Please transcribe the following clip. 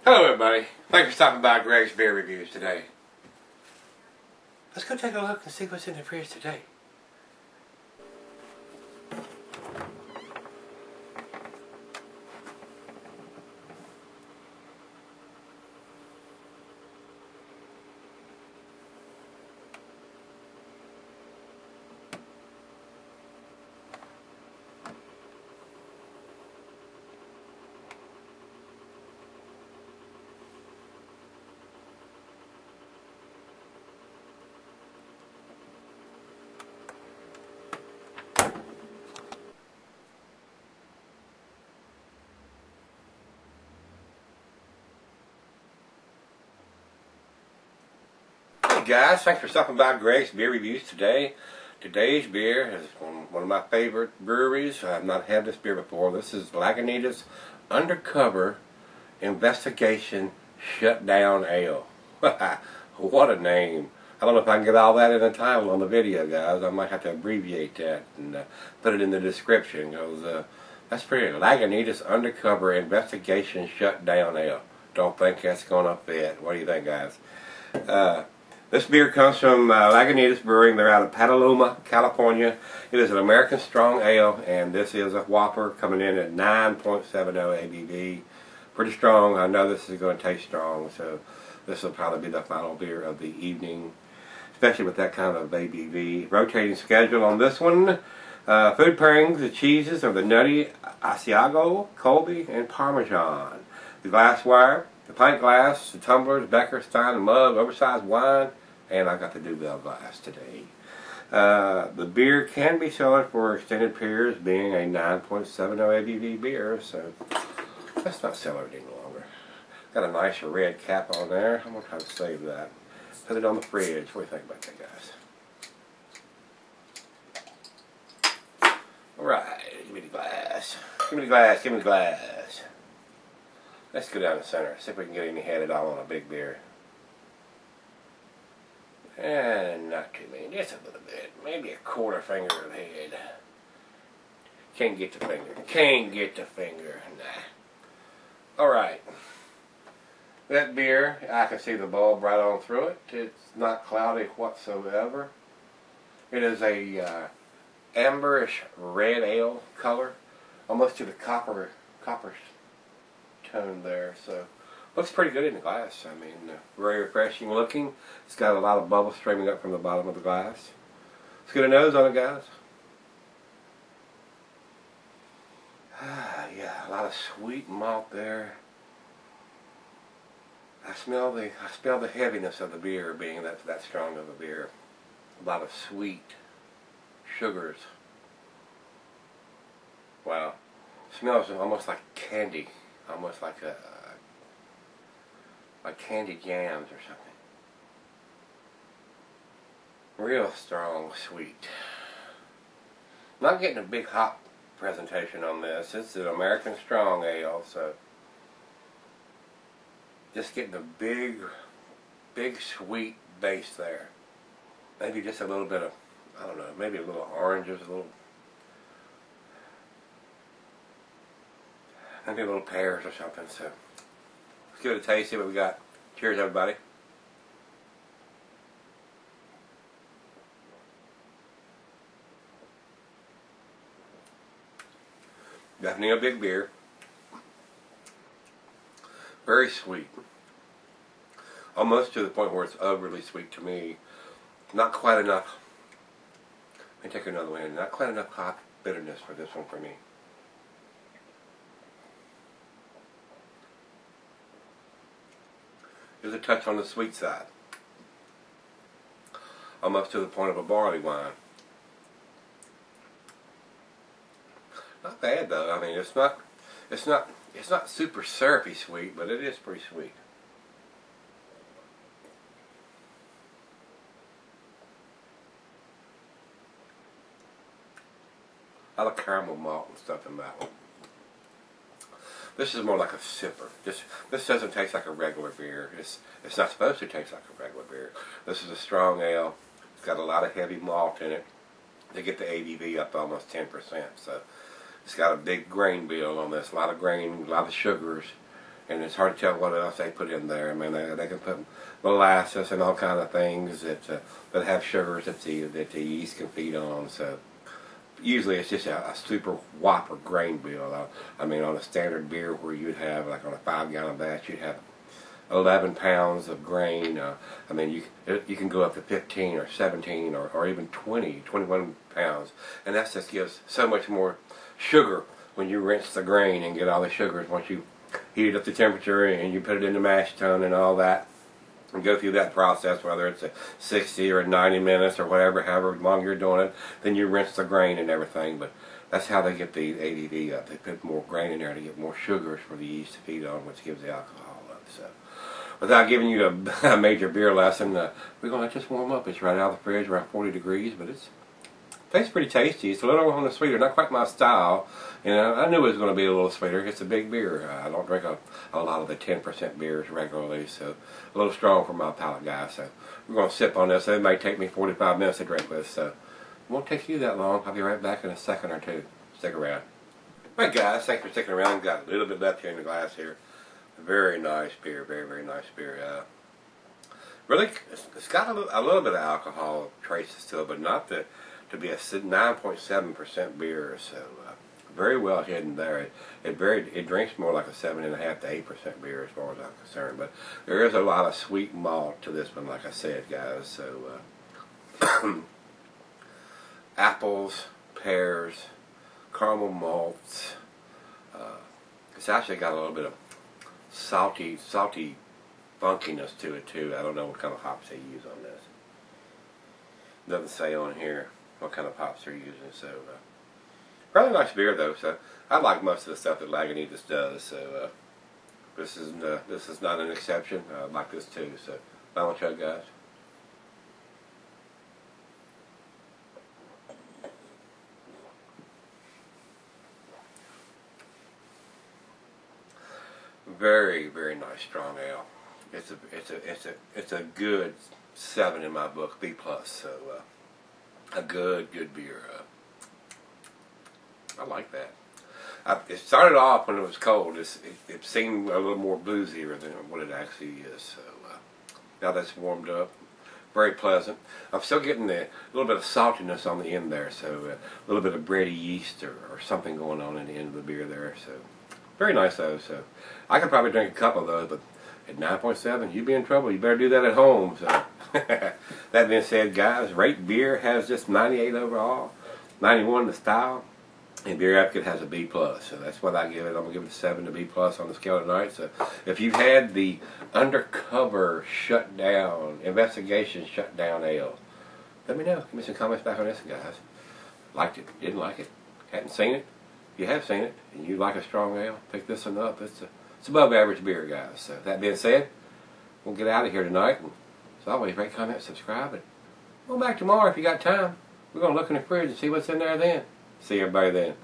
Hello everybody, thanks for stopping by Greg's Beer Reviews today. Let's go take a look and see what's in the fridge today. Hey guys, thanks for stopping by Greg's Beer Reviews today. Today's beer is one of my favorite breweries. I've not had this beer before. This is Lagunitas Undercover Investigation Shutdown Ale. What a name. I don't know if I can get all that in the title on the video, guys. I might have to abbreviate that and put it in the description. Because that's pretty. Lagunitas Undercover Investigation Shutdown Ale. Don't think that's going to fit. What do you think, guys? This beer comes from Lagunitas Brewing. They're out of Petaluma, California. It is an American Strong Ale, and this is a whopper coming in at 9.70 ABV. Pretty strong. I know this is going to taste strong, so this will probably be the final beer of the evening, especially with that kind of ABV. Rotating schedule on this one. Food pairings, the cheeses are the nutty Asiago, Colby, and Parmesan. The glassware, the pint glass, the tumblers, Becker, Stein, mug, oversized wine, and I got the Dubell glass today. The beer can be sold for extended periods, being a 9.70 ABV beer, so let's not sell it any longer. Got a nice red cap on there. I'm going to try to save that. Put it on the fridge. What do you think about that, guys? Alright, give me the glass. Give me the glass, give me the glass. Let's go down the center, see if we can get any head at all on a big beer. And not too many, just a little bit. Maybe a quarter finger of head. Can't get the finger. Can't get the finger. Nah. Alright. That beer, I can see the bulb right on through it. It's not cloudy whatsoever. It is a amberish red ale color. Almost to the copper tone there, so looks pretty good in the glass. I mean, very refreshing looking. It's got a lot of bubbles streaming up from the bottom of the glass. Let's get a nose on it, guys. Yeah, a lot of sweet malt there. I smell the heaviness of the beer, being that strong of a beer. A lot of sweet sugars. Wow, smells almost like candy. Almost like candied yams or something. Real strong, sweet. Not getting a big hop presentation on this. It's an American Strong Ale, so just getting a big sweet base there. Maybe just a little bit of, I don't know, maybe a little oranges, maybe a little pears or something, so let's give it a taste, see what we got. Cheers, everybody. Definitely a big beer. Very sweet. Almost to the point where it's overly sweet to me. Not quite enough. Let me take another one in. Not quite enough hop bitterness for this one for me. There's a touch on the sweet side. Almost to the point of a barley wine. Not bad though. I mean, it's not super syrupy sweet, but it is pretty sweet. A lot of caramel malt and stuff in that one. This is more like a sipper. This doesn't taste like a regular beer. It's not supposed to taste like a regular beer. This is a strong ale. It's got a lot of heavy malt in it. They get the ABV up to almost 10%. So it's got a big grain bill on this. A lot of grain, a lot of sugars. and it's hard to tell what else they put in there. I mean, they can put molasses and all kind of things that have sugars that the yeast can feed on. So usually it's just a super whopper grain bill. I mean, on a standard beer where you'd have, like on a 5-gallon batch, you'd have 11 pounds of grain. I mean, you can go up to 15 or 17 or even 20, 21 pounds, and that just gives so much more sugar when you rinse the grain and get all the sugars once you heat it up to temperature and you put it in the mash tun and all that, and go through that process, whether it's a 60 or 90 minutes or whatever, however long you're doing it. Then you rinse the grain and everything. But that's how they get the ABV up. They put more grain in there to get more sugars for the yeast to feed on, which gives the alcohol up. So, without giving you a major beer lesson, we're going to let this warm up. It's right out of the fridge, around 40 degrees, but it tastes pretty tasty. It's a little on the sweeter, not quite my style. You know, I knew it was going to be a little sweeter. It's a big beer. I don't drink a lot of the 10% beers regularly, so a little strong for my palate, guys. So we're going to sip on this. It may take me 45 minutes to drink this, so it won't take you that long. I'll be right back in a second or two. Stick around. All right, guys, thanks for sticking around. Got a little bit left here in the glass here. Very nice beer, very, very nice beer. Really, it's got a little bit of alcohol traces to it, but not to be a 9.7% beer. So very well hidden there. It drinks more like a 7.5 to 8% beer as far as I'm concerned. But there is a lot of sweet malt to this one, like I said, guys. So apples, pears, caramel malts. It's actually got a little bit of salty funkiness to it too. I don't know what kind of hops they use on this. Doesn't say on here what kind of hops they're using. So really nice beer though. So I like most of the stuff that Lagunitas does. So this is not an exception. I like this too. So final chug, guys. Very, very nice strong ale. It's a good 7 in my book, B+. So a good beer. I like that. It started off when it was cold. It seemed a little more boozier than what it actually is. So now that's warmed up, very pleasant. I'm still getting a little bit of saltiness on the end there. So a little bit of bready yeast or something going on in the end of the beer there. So very nice though. So I could probably drink a couple of those, but at 9.7, you'd be in trouble. You better do that at home. So that being said, guys, Rate Beer has just 98 overall, 91 the style, and Beer Advocate has a B+. So that's what I give it. I'm going to give it a 7 to B+ on the scale tonight. So if you've had the Undercover investigation shutdown ale, let me know. Give me some comments back on this, guys. Liked it, didn't like it, hadn't seen it. If you have seen it, and you like a strong ale, pick this one up. It's above average beer, guys. So that being said, we'll get out of here tonight. And as always, rate, comment, subscribe, and we'll be back tomorrow if you got time. We're going to look in the fridge and see what's in there then. See everybody then.